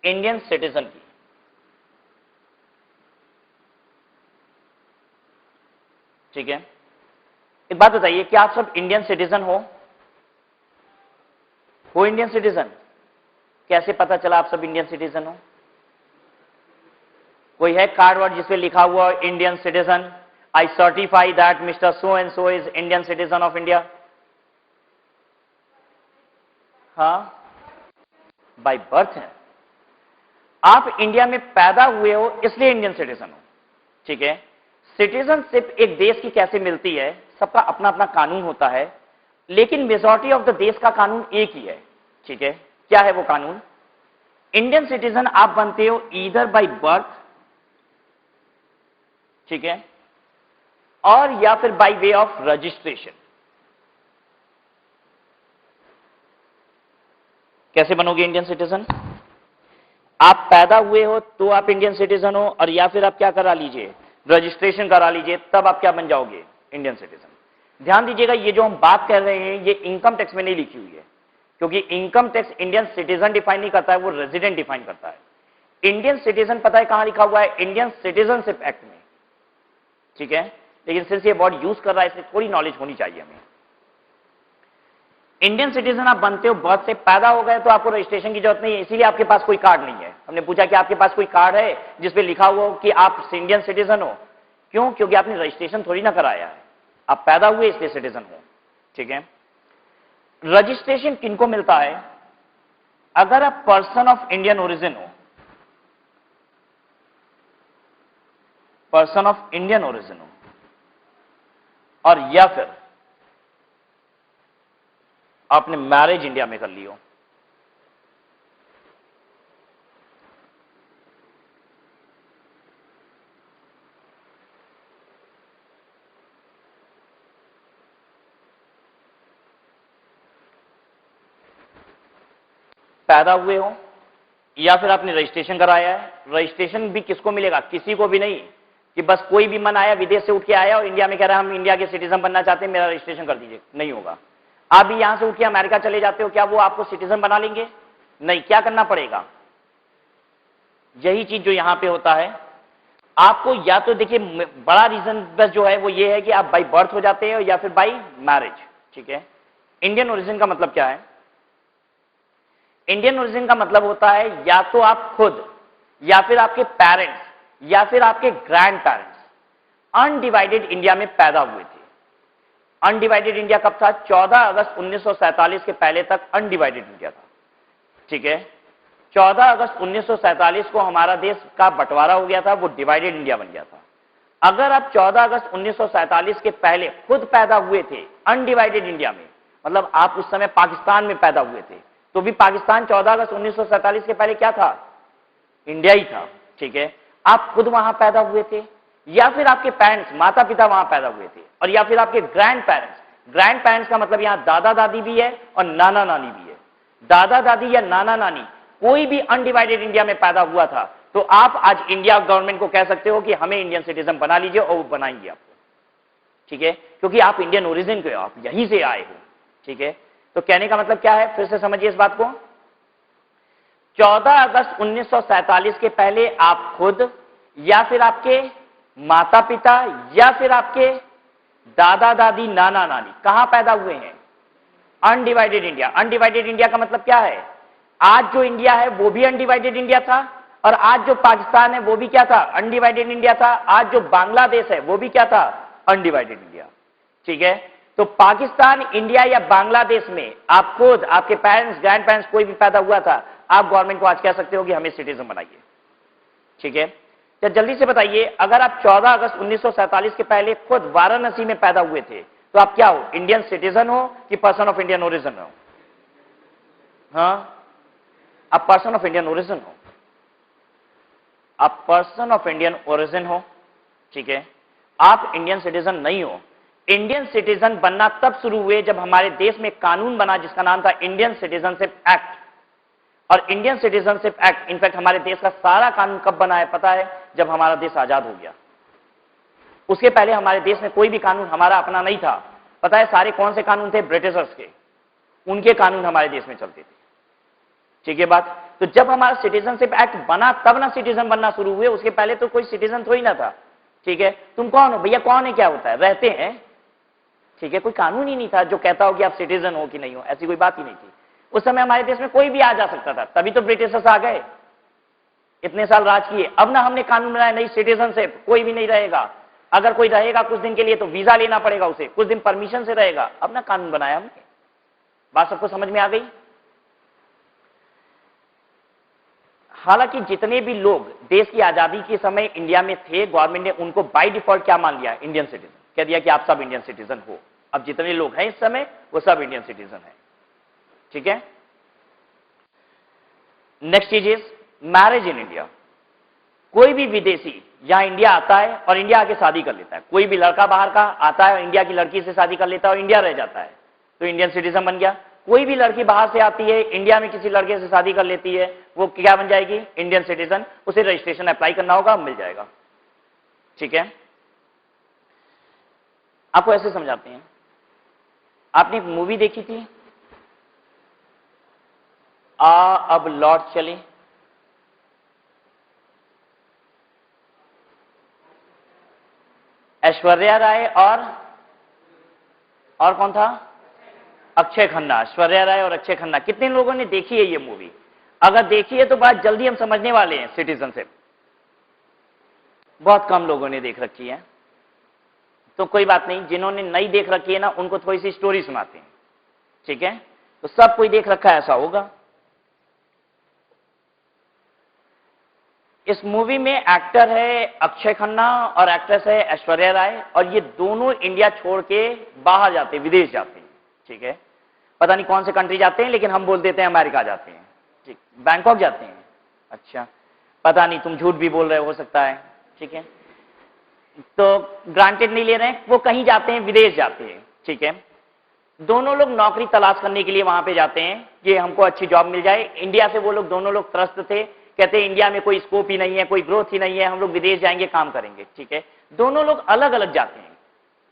Indian citizen की। ठीक है, एक बात बताइए, क्या आप सब इंडियन सिटीजन हो इंडियन सिटीजन? कैसे पता चला आप सब इंडियन सिटीजन हो? कोई है कार्ड वर्ड जिसपे लिखा हुआ Indian citizen, I certify that mister so and so is Indian citizen of India? हाँ, बाय बर्थ है, आप इंडिया में पैदा हुए हो इसलिए इंडियन सिटीजन हो। ठीक है, सिटीजनशिप एक देश की कैसे मिलती है, सबका अपना अपना कानून होता है, लेकिन मेजॉरिटी ऑफ द देश का कानून एक ही है। ठीक है, क्या है वो कानून? इंडियन सिटीजन आप बनते हो ईदर बाय बर्थ, ठीक है, और या फिर बाय वे ऑफ रजिस्ट्रेशन। कैसे बनोगे इंडियन सिटीजन? आप पैदा हुए हो तो आप इंडियन सिटीजन हो, और या फिर आप क्या करा लीजिए, रजिस्ट्रेशन करा लीजिए, तब आप क्या बन जाओगे, इंडियन सिटीजन। ध्यान दीजिएगा, ये जो हम बात कर रहे हैं ये इनकम टैक्स में नहीं लिखी हुई है, क्योंकि income tax Indian citizen define नहीं करता है, वो रेजिडेंट डिफाइन करता है। इंडियन सिटीजन पता है कहां लिखा हुआ है? इंडियन सिटीजनशिप एक्ट में। ठीक है, लेकिन सिंस ये वर्ड यूज कर रहा है इसलिए थोड़ी नॉलेज होनी चाहिए हमें। इंडियन सिटीजन आप बनते हो, बर्थ से पैदा हो गए तो आपको रजिस्ट्रेशन की जरूरत नहीं है, इसीलिए आपके पास कोई कार्ड नहीं है। हमने पूछा कि आपके पास कोई कार्ड है जिसपे लिखा हुआ हो कि आप इंडियन सिटीजन हो? क्यों? क्योंकि आपने रजिस्ट्रेशन थोड़ी ना कराया है, आप पैदा हुए इसलिए सिटीजन हो। ठीक है, रजिस्ट्रेशन किनको मिलता है? अगर आप पर्सन ऑफ इंडियन ओरिजिन हो, पर्सन ऑफ इंडियन ओरिजिन हो, और या फिर आपने मैरिज इंडिया में कर ली हो। पैदा हुए हो, या फिर आपने रजिस्ट्रेशन कराया है। रजिस्ट्रेशन भी किसको मिलेगा? किसी को भी नहीं कि बस कोई भी मन आया, विदेश से उठ के आया और इंडिया में कह रहा है हम इंडिया के सिटीजन बनना चाहते हैं, मेरा रजिस्ट्रेशन कर दीजिए। नहीं होगा। आप भी यहां से उठ के अमेरिका चले जाते हो, क्या वो आपको सिटीजन बना लेंगे? नहीं। क्या करना पड़ेगा? यही चीज जो यहां पे होता है, आपको या तो देखिए बड़ा रीजन बस जो है वो ये है कि आप बाई बर्थ हो जाते हो या फिर बाई मैरिज। ठीक है, इंडियन ओरिजिन का मतलब क्या है? इंडियन ओरिजिन का मतलब होता है या तो आप खुद, या फिर आपके पेरेंट्स, या फिर आपके ग्रैंड पेरेंट्स अनडिवाइडेड इंडिया में पैदा हुए थे। अनडिवाइडेड इंडिया कब था? 14 अगस्त 1947 के पहले तक अनडिवाइडेड इंडिया था। ठीक है, 14 अगस्त 1947 को हमारा देश का बंटवारा हो गया था, वो डिवाइडेड इंडिया बन गया था। अगर आप 14 अगस्त 1947 के पहले खुद पैदा हुए थे अनडिवाइडेड इंडिया में, मतलब आप उस समय पाकिस्तान में पैदा हुए थे, तो भी पाकिस्तान 14 अगस्त 1947 के पहले क्या था? इंडिया ही था। ठीक है, आप खुद वहां पैदा हुए थे, या फिर आपके पेरेंट्स, माता पिता वहां पैदा हुए थे, और या फिर आपके ग्रैंड पेरेंट्स। ग्रैंड पेरेंट्स का मतलब यहां दादा दादी भी है और नाना नानी भी है। दादा दादी या नाना नानी कोई भी अनडिवाइडेड इंडिया में पैदा हुआ था, तो आप आज इंडिया गवर्नमेंट को कह सकते हो कि हमें इंडियन सिटीजन बना लीजिए, और वो बनाएंगे आपको। ठीक है, क्योंकि आप इंडियन ओरिजिन के हो, आप यहीं से आए हो। ठीक है, तो कहने का मतलब क्या है, फिर से समझिए इस बात को। 14 अगस्त 1947 के पहले आप खुद, या फिर आपके माता पिता, या फिर आपके दादा दादी नाना नानी कहां पैदा हुए हैं? Undivided India. अनडिवाइडेड इंडिया का मतलब क्या है? आज जो इंडिया है वो भी अनडिवाइडेड इंडिया था, और आज जो पाकिस्तान है वो भी क्या था? अनडिवाइडेड इंडिया था। आज जो बांग्लादेश है वो भी क्या था? Undivided India. ठीक है, तो पाकिस्तान, इंडिया या बांग्लादेश में आप खुद, आपके पेरेंट्स, ग्रैंड पेरेंट्स कोई भी पैदा हुआ था, आप गवर्नमेंट को आज कह सकते हो कि हमें सिटीजन बनाइए। ठीक है, तो जल्दी से बताइए, अगर आप 14 अगस्त 1947 के पहले खुद वाराणसी में पैदा हुए थे, तो आप क्या हो? इंडियन सिटीजन हो कि पर्सन ऑफ इंडियन ओरिजिन हो? हाँ, आप पर्सन ऑफ इंडियन ओरिजिन हो। आप पर्सन ऑफ इंडियन ओरिजिन हो। ठीक है, आप इंडियन सिटीजन नहीं हो। इंडियन सिटीजन बनना तब शुरू हुए जब हमारे देश में कानून बना जिसका नाम था इंडियन सिटीजनशिप एक्ट। और इंडियन सिटीजनशिप एक्ट, इनफैक्ट हमारे देश का सारा कानून कब बना है पता है? जब हमारा देश आजाद हो गया। उसके पहले हमारे देश में कोई भी कानून हमारा अपना नहीं था। पता है सारे कौन से कानून थे? ब्रिटिशर्स के। उनके कानून हमारे देश में चलते थे। ठीक है बात। तो जब हमारा सिटीजनशिप एक्ट बना तब ना सिटीजन बनना शुरू हुए, उसके पहले तो कोई सिटीजन थोड़ी ना था। ठीक है, तुम कौन हो भैया, कौन है क्या होता है, रहते हैं। ठीक है, कोई कानून ही नहीं था जो कहता हो कि आप सिटीजन हो कि नहीं हो, ऐसी कोई बात ही नहीं थी। उस समय हमारे देश में कोई भी आ जा सकता था, तभी तो ब्रिटिशर्स आ गए, इतने साल राज किए। अब ना हमने कानून बनाया, नहीं सिटीजनशिप कोई भी नहीं रहेगा, अगर कोई रहेगा कुछ दिन के लिए तो वीजा लेना पड़ेगा उसे, कुछ दिन परमिशन से रहेगा। अब ना कानून बनाया हमने। बात सबको समझ में आ गई। हालांकि जितने भी लोग देश की आजादी के समय इंडिया में थे, गवर्नमेंट ने उनको बाय डिफॉल्ट क्या मान लिया, इंडियन सिटीजन कह दिया कि आप सब इंडियन सिटीजन हो। अब जितने लोग हैं इस समय वो सब इंडियन सिटीजन है। ठीक है, नेक्स्ट चीज इज मैरिज इन इंडिया। कोई भी विदेशी यहां इंडिया आता है और इंडिया आके शादी कर लेता है। कोई भी लड़का बाहर का आता है और इंडिया की लड़की से शादी कर लेता है और इंडिया रह जाता है तो इंडियन सिटीजन बन गया। कोई भी लड़की बाहर से आती है, इंडिया में किसी लड़के से शादी कर लेती है, वो क्या बन जाएगी, इंडियन सिटीजन। उसे रजिस्ट्रेशन अप्लाई करना होगा, मिल जाएगा। ठीक है, आपको ऐसे समझाते हैं। आपने एक मूवी देखी थी अब लौट चले, ऐश्वर्या राय और कौन था, अक्षय खन्ना। ऐश्वर्या राय और अक्षय खन्ना। कितने लोगों ने देखी है ये मूवी? अगर देखी है तो बात जल्दी हम समझने वाले हैं। सिटीजनशिप बहुत कम लोगों ने देख रखी है, तो कोई बात नहीं, जिन्होंने नहीं देख रखी है ना उनको थोड़ी सी स्टोरी सुनाते हैं। ठीक है, तो सब कोई देख रखा है ऐसा होगा। इस मूवी में एक्टर है अक्षय खन्ना और एक्ट्रेस है ऐश्वर्या राय, और ये दोनों इंडिया छोड़ के बाहर जाते हैं, विदेश जाते हैं। ठीक है, पता नहीं कौन से कंट्री जाते हैं, लेकिन हम बोल देते हैं अमेरिका जाते हैं। ठीक, बैंकॉक जाते हैं। अच्छा, पता नहीं, तुम झूठ भी बोल रहे हो सकता है। ठीक है, तो ग्रांटेड नहीं ले रहे हैं, वो कहीं जाते हैं, विदेश जाते हैं। ठीक है, दोनों लोग नौकरी तलाश करने के लिए वहां पे जाते हैं कि हमको अच्छी जॉब मिल जाए। इंडिया से वो लोग दोनों लोग त्रस्त थे, कहते हैं इंडिया में कोई स्कोप ही नहीं है, कोई ग्रोथ ही नहीं है, हम लोग विदेश जाएंगे, काम करेंगे। ठीक है, दोनों लोग अलग अलग जाते हैं।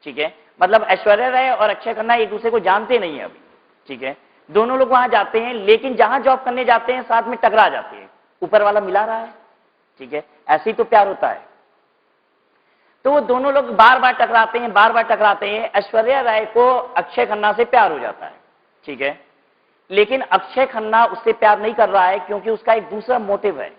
ठीक है, मतलब ऐश्वर्या राय और अक्षय खन्ना एक दूसरे को जानते नहीं है अभी। ठीक है, दोनों लोग वहां जाते हैं, लेकिन जहां जॉब करने जाते हैं साथ में टकरा जाते हैं, ऊपर वाला मिला रहा है। ठीक है, ऐसे ही तो प्यार होता है। तो वो दोनों लोग बार बार टकराते हैं, बार बार टकराते हैं। ऐश्वर्या राय को अक्षय खन्ना से प्यार हो जाता है। ठीक है, लेकिन अक्षय खन्ना उससे प्यार नहीं कर रहा है क्योंकि उसका एक दूसरा मोटिव है।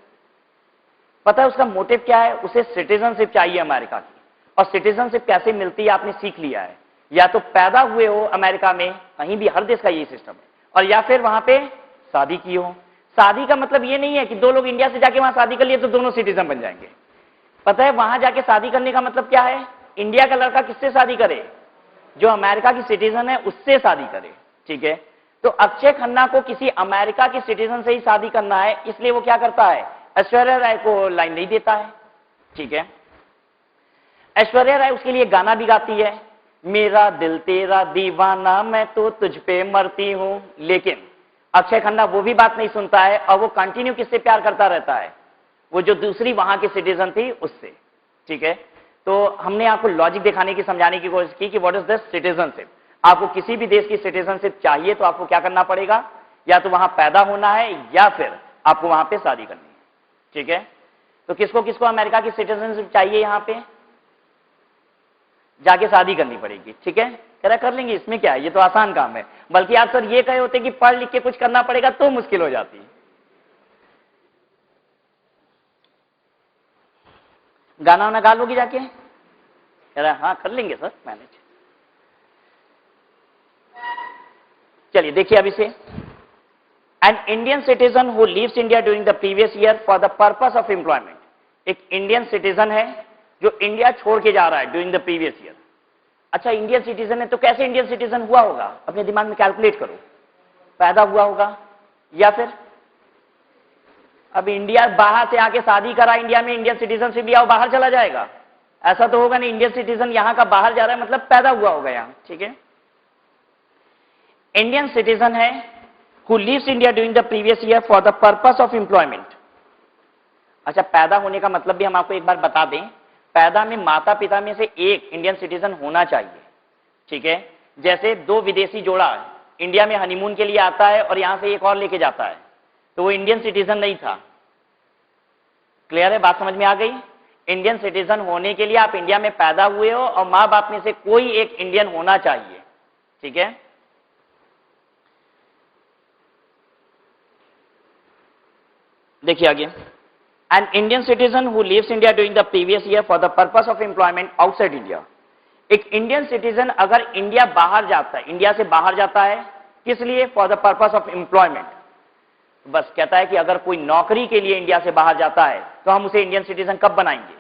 पता है उसका मोटिव क्या है? उसे सिटीजनशिप चाहिए अमेरिका की। और सिटीजनशिप कैसे मिलती है आपने सीख लिया है, या तो पैदा हुए हो अमेरिका में, कहीं भी हर देश का यही सिस्टम है, और या फिर वहां पे शादी की हो। शादी का मतलब ये नहीं है कि दो लोग इंडिया से जाके वहां शादी कर लिए तो दोनों सिटीजन बन जाएंगे। पता है वहां जाके शादी करने का मतलब क्या है? इंडिया का लड़का किससे शादी करे? जो अमेरिका की सिटीजन है उससे शादी करे। ठीक है, तो अक्षय खन्ना को किसी अमेरिका के सिटीजन से ही शादी करना है, इसलिए वो क्या करता है, ऐश्वर्या राय को लाइन नहीं देता है। ठीक है, ऐश्वर्या राय उसके लिए गाना भी गाती है, मेरा दिल तेरा दीवाना मैं तो तुझ पे मरती हूं। लेकिन अक्षय खन्ना वो भी बात नहीं सुनता है और वो कंटिन्यू किससे प्यार करता रहता है? वो जो दूसरी वहां की सिटीजन थी उससे। ठीक है, तो हमने आपको लॉजिक दिखाने की, समझाने की कोशिश की कि व्हाट इज दिस सिटीजनशिप। आपको किसी भी देश की सिटीजनशिप चाहिए तो आपको क्या करना पड़ेगा, या तो वहां पैदा होना है या फिर आपको वहां पे शादी करनी है। ठीक है, तो किसको किसको अमेरिका की सिटीजनशिप चाहिए? यहां पे जाके शादी करनी पड़ेगी। ठीक है, कह रहा कर लेंगे, इसमें क्या है, ये तो आसान काम है। बल्कि आप सर ये कहे होते कि पढ़ लिख के कुछ करना पड़ेगा तो मुश्किल हो जाती। गाना वाना गा लोगी जाके? कह रहा हाँ कर लेंगे सर मैनेज। चलिए देखिए अब इसे, N Indian citizen who leaves India during the previous year for the purpose of employment. एक इंडियन सिटीजन है जो इंडिया छोड़ के जा रहा है ड्यूरिंग द प्रीवियस ईयर। अच्छा, इंडियन सिटीजन है तो कैसे इंडियन सिटीजन हुआ होगा? अपने दिमाग में कैलकुलेट करो। पैदा हुआ होगा, या फिर अब इंडिया बाहर से आके शादी करा, इंडिया में इंडियन सिटीजनशिप लिया और बाहर चला जाएगा? ऐसा तो होगा नहीं। इंडियन सिटीजन यहां का बाहर जा रहा है मतलब पैदा हुआ होगा यहां। ठीक है, इंडियन सिटीजन है who leaves India during the previous year for the purpose of employment. अच्छा, पैदा होने का मतलब भी हम आपको एक बार बता दें। पैदा में माता पिता में से एक इंडियन सिटीजन होना चाहिए। ठीक है, जैसे दो विदेशी जोड़ा इंडिया में हनीमून के लिए आता है और यहां से एक और लेके जाता है, तो वो इंडियन सिटीजन नहीं था। क्लियर है, बात समझ में आ गई? इंडियन सिटीजन होने के लिए आप इंडिया में पैदा हुए हो और मां बाप में से कोई एक इंडियन होना चाहिए। ठीक है, देखिए आगे, an Indian citizen who lives India during the previous year for the purpose of employment outside India. एक इंडियन सिटीजन अगर इंडिया बाहर जाता है, इंडिया से बाहर जाता है, किस लिए? For the purpose of employment. बस कहता है कि अगर कोई नौकरी के लिए इंडिया से बाहर जाता है तो हम उसे इंडियन सिटीजन कब बनाएंगे?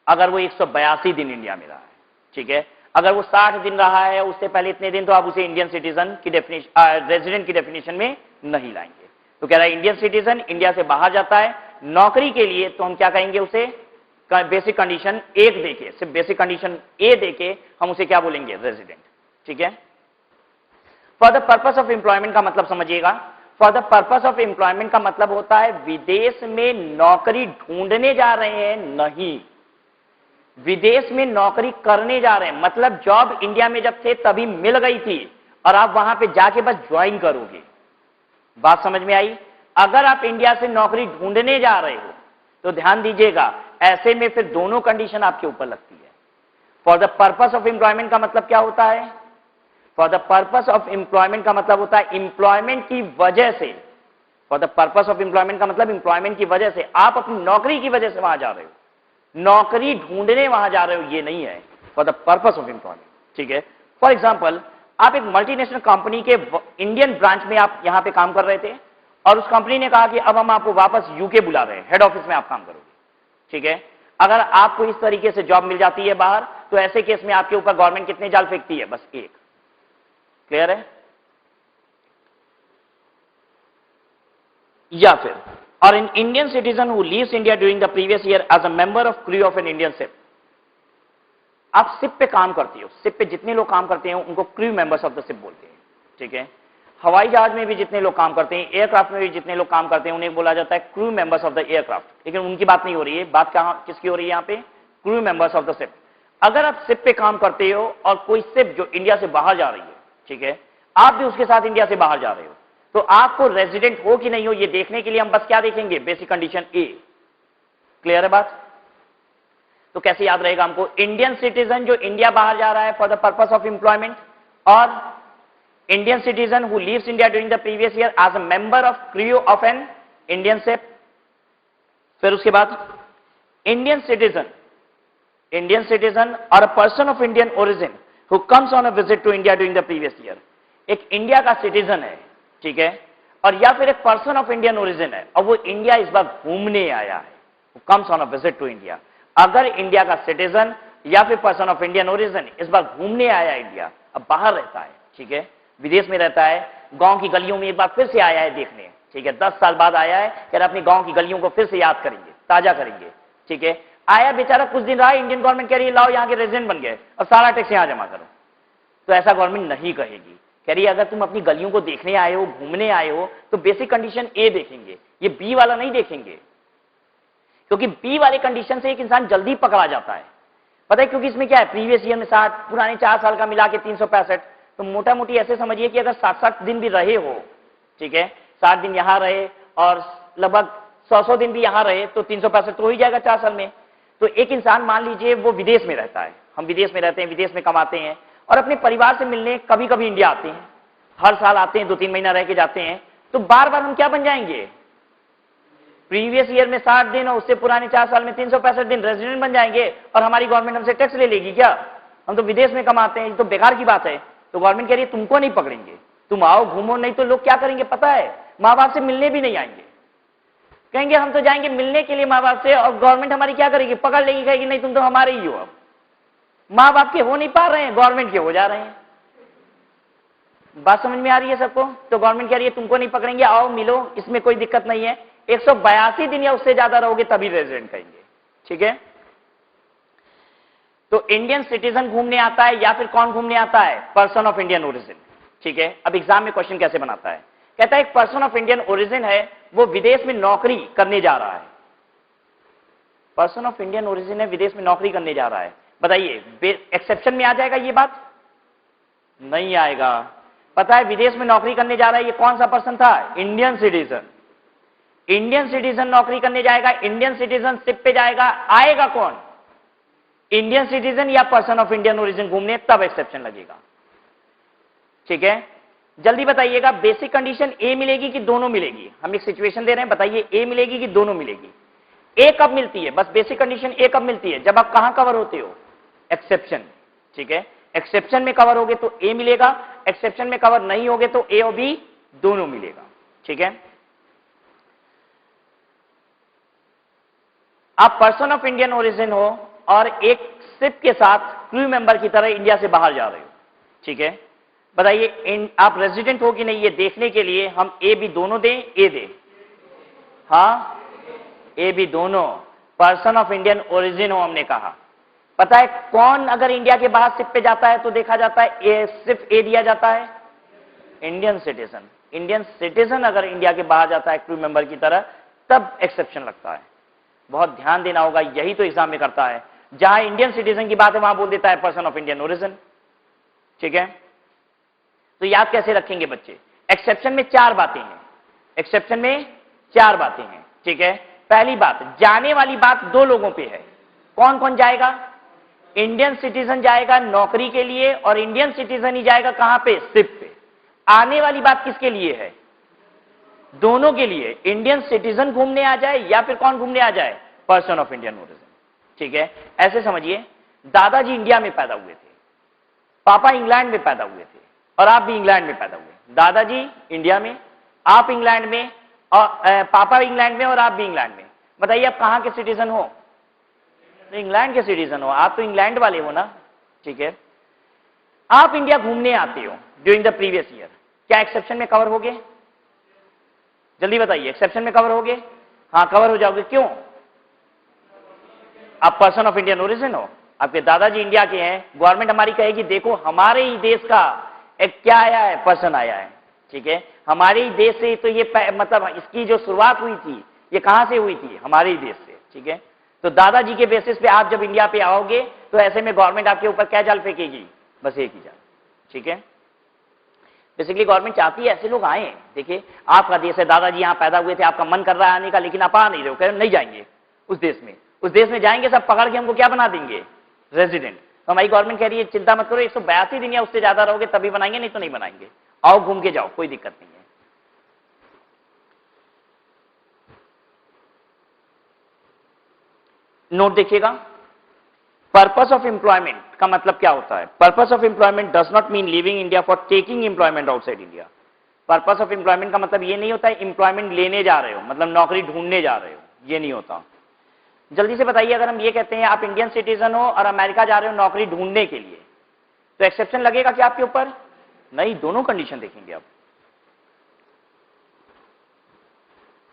अगर वो 182 दिन इंडिया में रहा है। ठीक है, अगर वो 60 दिन रहा है, उससे पहले इतने दिन, तो आप उसे इंडियन सिटीजन की डेफिनेशन, रेजिडेंट की डेफिनेशन में नहीं लाएंगे। तो कह रहा है इंडियन सिटीजन इंडिया से बाहर जाता है नौकरी के लिए, तो हम क्या कहेंगे? उसे बेसिक कंडीशन 1 देके, सिर्फ बेसिक कंडीशन ए देके हम उसे क्या बोलेंगे? रेजिडेंट। ठीक है, for the purpose of employment का मतलब समझिएगा। For the purpose of employment का मतलब होता है विदेश में नौकरी ढूंढने जा रहे हैं, नहीं विदेश में नौकरी करने जा रहे हैं। मतलब जॉब इंडिया में जब थे तभी मिल गई थी और आप वहां पे जाके बस ज्वाइन करोगे। बात समझ में आई? अगर आप इंडिया से नौकरी ढूंढने जा रहे हो तो ध्यान दीजिएगा, ऐसे में फिर दोनों कंडीशन आपके ऊपर लगती है। For the purpose of employment का मतलब क्या होता है? For the purpose of employment का मतलब होता है एम्प्लॉयमेंट की वजह से। For the purpose of employment का मतलब एम्प्लॉयमेंट की वजह से, आप अपनी नौकरी की वजह से वहां जा रहे हो, नौकरी ढूंढने वहां जा रहे हो, ये नहीं है for the purpose of employment. ठीक है, फॉर एग्जाम्पल, आप एक मल्टीनेशनल कंपनी के इंडियन ब्रांच में आप यहां पे काम कर रहे थे और उस कंपनी ने कहा कि अब हम आपको वापस यूके बुला रहे हैं, हेड ऑफिस में आप काम करोगे। ठीक है, अगर आपको इस तरीके से जॉब मिल जाती है बाहर, तो ऐसे केस में आपके ऊपर गवर्नमेंट कितने जाल फेंकती है? बस एक। क्लियर है? या फिर, और an Indian citizen who leaves India during the previous year as a member of crew of an Indian ship. आप शिप पे काम करते हो, शिप पे जितने लोग काम करते हैं उनको crew members of the ship बोलते हैं। ठीक है, हवाई जहाज में भी जितने लोग काम करते हैं, एयरक्राफ्ट में भी जितने लोग काम करते हैं, उन्हें बोला जाता है crew members of the aircraft. लेकिन उनकी बात नहीं हो रही है, बात किसकी हो रही है यहाँ पे? Crew members of the ship. अगर आप शिप पे काम करते हो और कोई शिप जो इंडिया से बाहर जा रही है, ठीक है, आप भी उसके साथ इंडिया से बाहर जा रहे हो, तो आपको रेजिडेंट हो कि नहीं हो ये देखने के लिए हम बस क्या देखेंगे? बेसिक कंडीशन ए। क्लियर है बात? तो कैसे याद रहेगा हमको? इंडियन सिटीजन जो इंडिया बाहर जा रहा है for the purpose of employment, और Indian citizen who leaves India during the previous year as a member of crew of an Indian ship. फिर उसके बाद इंडियन सिटीजन और a person of Indian origin who comes on a visit to India during the previous year. एक India का citizen है, ठीक है, और या फिर एक पर्सन ऑफ इंडियन ओरिजिन है और वो इंडिया इस बार घूमने आया है, comes on a visit to India. अगर इंडिया का सिटीजन या फिर पर्सन ऑफ इंडियन ओरिजिन इस बार घूमने आया इंडिया, अब बाहर रहता है, ठीक है, विदेश में रहता है, गांव की गलियों में एक बार फिर से आया है देखने, ठीक है, 10 साल बाद आया है, यार अपनी गांव की गलियों को फिर से याद करेंगे, ताजा करेंगे। ठीक है, आया बेचारा, कुछ दिन रहा, इंडियन गवर्नमेंट कह रही है लाओ यहाँ के रेजिडेंट बन गए और सारा टैक्स यहाँ जमा करो। तो ऐसा गवर्नमेंट नहीं कहेगी, कह रही है अगर तुम अपनी गलियों को देखने आए हो, घूमने आए हो, तो बेसिक कंडीशन ए देखेंगे, ये बी वाला नहीं देखेंगे, क्योंकि बी वाले कंडीशन से एक इंसान जल्दी पकड़ा जाता है। पता है क्योंकि इसमें क्या है, प्रीवियस ईयर में 60, पुराने 4 साल का मिला के 365, तो मोटा मोटी ऐसे समझिए कि अगर 60 दिन भी रहे हो, ठीक है, 60 दिन यहां रहे और लगभग 100 दिन भी यहां रहे, तो 365 तो हो ही जाएगा 4 साल में। तो एक इंसान मान लीजिए वो विदेश में रहता है, हम विदेश में रहते हैं, विदेश में कमाते हैं और अपने परिवार से मिलने कभी कभी इंडिया आते हैं, हर साल आते हैं, 2-3 महीना रह के जाते हैं, तो बार बार हम क्या बन जाएंगे, प्रीवियस ईयर में 60 दिन और उससे पुराने 4 साल में 365 दिन रेजिडेंट बन जाएंगे और हमारी गवर्नमेंट हमसे टैक्स ले लेगी क्या? हम तो विदेश में कमाते हैं, ये तो बेकार की बात है। तो गवर्नमेंट कह रही है तुमको नहीं पकड़ेंगे, तुम आओ घूमो, नहीं तो लोग क्या करेंगे पता है, माँ बाप से मिलने भी नहीं आएंगे, कहेंगे हम तो जाएंगे मिलने के लिए माँ बाप से, और गवर्नमेंट हमारी क्या करेगी, पकड़ लेगी, कहेगी नहीं तुम तो हमारे ही हो। अब माँ बाप के हो नहीं पा रहे हैं, गवर्नमेंट के हो जा रहे हैं। बात समझ में आ रही है सबको? तो गवर्नमेंट कह रही है तुमको नहीं पकड़ेंगे, आओ मिलो, इसमें कोई दिक्कत नहीं है, 182 दिन या उससे ज्यादा रहोगे तभी रेजिडेंट कहेंगे। ठीक है, तो इंडियन सिटीजन घूमने आता है या फिर कौन घूमने आता है, पर्सन ऑफ इंडियन ओरिजिन। ठीक है, अब एग्जाम में क्वेश्चन कैसे बनाता है, कहता है एक पर्सन ऑफ इंडियन ओरिजिन है, वो विदेश में नौकरी करने जा रहा है, पर्सन ऑफ इंडियन ओरिजिन है, विदेश में नौकरी करने जा रहा है, बताइए एक्सेप्शन में आ जाएगा ये बात? नहीं आएगा। पता है विदेश में नौकरी करने जा रहा है, ये कौन सा पर्सन था, इंडियन सिटीजन। इंडियन सिटीजन नौकरी करने जाएगा, इंडियन सिटीजनशिप पे जाएगा, आएगा कौन? इंडियन सिटीजन या पर्सन ऑफ इंडियन ओरिजिन घूमने, तब एक्सेप्शन लगेगा। ठीक है, जल्दी बताइएगा, बेसिक कंडीशन ए मिलेगी कि दोनों मिलेगी? हम एक सिचुएशन दे रहे हैं, बताइए ए मिलेगी कि दोनों मिलेगी? ए कब मिलती है? बस बेसिक कंडीशन ए कब मिलती है? जब आप कहां कवर होते हो? एक्सेप्शन। ठीक है, एक्सेप्शन में कवर होगे तो ए मिलेगा, एक्सेप्शन में कवर नहीं होगे तो ए और बी दोनों मिलेगा। ठीक है, आप पर्सन ऑफ इंडियन ओरिजिन हो और एक शिप के साथ क्रू मेंबर की तरह इंडिया से बाहर जा रहे हो। ठीक है, बताइए आप रेजिडेंट हो कि नहीं, ये देखने के लिए हम ए बी दोनों दें? ए दे, हाँ ए बी दोनों, पर्सन ऑफ इंडियन ओरिजिन हो हमने कहा। पता है कौन अगर इंडिया के बाहर शिप पे जाता है तो देखा जाता है सिर्फ ए दिया जाता है? Indian citizen. इंडियन सिटीजन अगर इंडिया के बाहर जाता है क्रू मेंबर की तरह, तब एक्सेप्शन लगता है। बहुत ध्यान देना होगा, यही तो एग्जाम में करता है। जहां इंडियन सिटीजन की बात है वहां बोल देता है पर्सन ऑफ इंडियन ओरिजिन। ठीक है, तो याद कैसे रखेंगे बच्चे? एक्सेप्शन में 4 बातें हैं, एक्सेप्शन में 4 बातें हैं। ठीक है, पहली बात, जाने वाली बात 2 लोगों पे है। कौन कौन जाएगा? इंडियन सिटीजन जाएगा नौकरी के लिए और इंडियन सिटीजन ही जाएगा कहां पे? शिप पे। आने वाली बात किसके लिए है? दोनों के लिए। इंडियन सिटीजन घूमने आ जाए या फिर कौन घूमने आ जाए? Person of Indian origin. ठीक है, ऐसे समझिए, दादाजी इंडिया में पैदा हुए थे, पापा इंग्लैंड में पैदा हुए थे और आप भी इंग्लैंड में पैदा हुए। दादाजी इंडिया में, आप इंग्लैंड में, और पापा इंग्लैंड में और आप भी इंग्लैंड में। बताइए आप कहां के सिटीजन हो? तो इंग्लैंड के सिटीजन हो, आप तो इंग्लैंड वाले हो ना। ठीक है, आप इंडिया घूमने आते हो ड्यूरिंग द प्रीवियस ईयर, क्या एक्सेप्शन में कवर होगे? जल्दी बताइए, एक्सेप्शन में कवर होगे? हाँ कवर हो जाओगे। क्यों? आप पर्सन ऑफ इंडियन ओरिजिन हो, आपके दादाजी इंडिया के हैं। गवर्नमेंट हमारी कहेगी देखो हमारे ही देश का एक क्या आया है? पर्सन आया है। ठीक है, हमारे ही देश से तो ये मतलब इसकी जो शुरुआत हुई थी ये कहां से हुई थी? हमारे ही देश से। ठीक है, तो दादाजी के बेसिस पे आप जब इंडिया पे आओगे तो ऐसे में गवर्नमेंट आपके ऊपर क्या जाल फेंकेगी? बस एक ही जाल। ठीक है, बेसिकली गवर्नमेंट चाहती है ऐसे लोग आए। देखिए आपका देश है, दादाजी यहां पैदा हुए थे, आपका मन कर रहा है आने का लेकिन आप आ नहीं रहे हो, कह रहे नहीं जाएंगे उस देश में। उस देश में जाएंगे सब पकड़ के हमको क्या बना देंगे? रेजिडेंट। तो हमारी गवर्नमेंट कह रही है चिंता मत करो, 182 दिन या उससे ज्यादा रहोगे तभी बनाएंगे, नहीं तो नहीं बनाएंगे। आओ घूम के जाओ, कोई दिक्कत नहीं है। नोट देखिएगा, पर्पस ऑफ एम्प्लॉयमेंट का मतलब क्या होता है? Purpose of employment does not mean living India for taking employment outside India. Purpose of employment का मतलब ये नहीं होता है एम्प्लॉयमेंट लेने जा रहे हो, मतलब नौकरी ढूंढने जा रहे हो, ये नहीं होता। जल्दी से बताइए, अगर हम ये कहते हैं आप इंडियन सिटीजन हो और अमेरिका जा रहे हो नौकरी ढूंढने के लिए, तो एक्सेप्शन लगेगा क्या आपके ऊपर? नहीं, दोनों कंडीशन देखेंगे आप।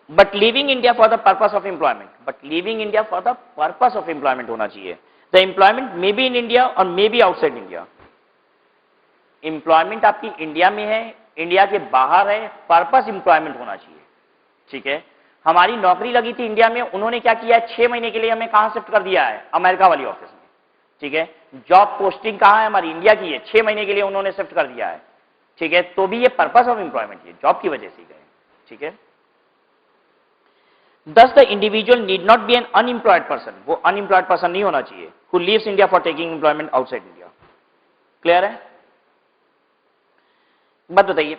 But living India for the purpose of employment, but living India for the purpose of employment होना चाहिए। The employment may be in India और may be outside India. Employment आपकी इंडिया में है, इंडिया के बाहर है, पर्पस एम्प्लॉयमेंट होना चाहिए। ठीक है, हमारी नौकरी लगी थी इंडिया में, उन्होंने क्या किया है 6 महीने के लिए हमें कहां शिफ्ट कर दिया है? अमेरिका वाली ऑफिस में। ठीक है, जॉब पोस्टिंग कहां है? हमारी इंडिया की है, 6 महीने के लिए उन्होंने शिफ्ट कर दिया है। ठीक है, तो भी ये पर्पस ऑफ एम्प्लॉयमेंट है, जॉब की वजह से गए। ठीक है, Thus the individual need not be an unemployed person, वो unemployed person नहीं होना चाहिए, who leaves India for taking employment outside India। Clear है? बात बताइए,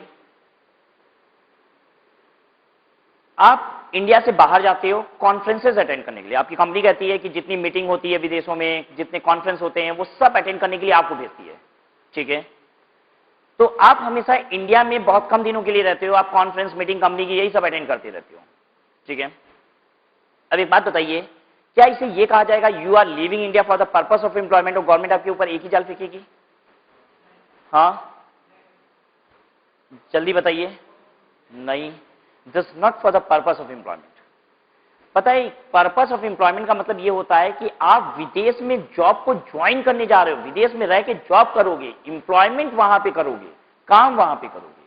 आप इंडिया से बाहर जाते हो कॉन्फ्रेंसेस अटेंड करने के लिए, आपकी कंपनी कहती है कि जितनी मीटिंग होती है विदेशों में, जितने कॉन्फ्रेंस होते हैं वो सब अटेंड करने के लिए आपको भेजती है। ठीक है, तो आप हमेशा इंडिया में बहुत कम दिनों के लिए रहते हो, आप कॉन्फ्रेंस मीटिंग कंपनी की यही सब अटेंड करते रहते हो। ठीक है, अब एक बात बताइए, क्या इसे ये कहा जाएगा you are living India for the purpose of employment और गवर्नमेंट आपके ऊपर एक ही जाल फेंकेगी? हाँ जल्दी बताइए। नहीं, just not for the purpose of employment. पता है पर्पस ऑफ एम्प्लॉयमेंट का मतलब ये होता है कि आप विदेश में जॉब को ज्वाइन करने जा रहे हो, विदेश में रह के जॉब करोगे, एम्प्लॉयमेंट वहां पे करोगे, काम वहां पे करोगे।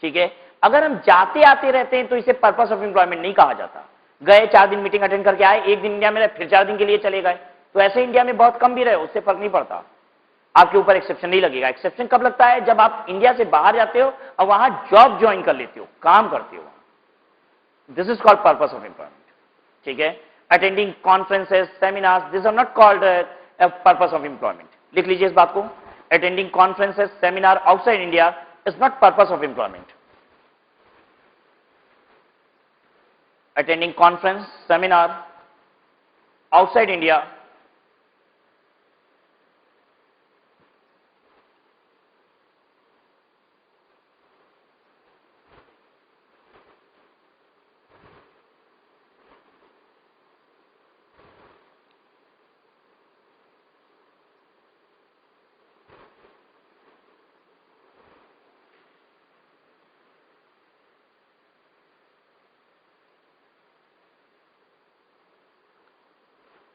ठीक है, अगर हम जाते आते रहते हैं तो इसे पर्पस ऑफ एम्प्लॉयमेंट नहीं कहा जाता। गए 4 दिन मीटिंग अटेंड करके आए, 1 दिन इंडिया में रहे, फिर 4 दिन के लिए चले गए, तो ऐसे इंडिया में बहुत कम भी रहे, उससे फर्क नहीं पड़ता, आपके ऊपर एक्सेप्शन नहीं लगेगा। एक्सेप्शन कब लगता है? जब आप इंडिया से बाहर जाते हो और वहां जॉब ज्वाइन कर लेते हो, काम करते हो। This is called purpose of employment, ठीक है। Attending conferences, seminars, this are not called purpose of employment. लिख लीजिए इस बात को, attending conferences, seminar outside India is not purpose of employment. Attending conference, seminar outside India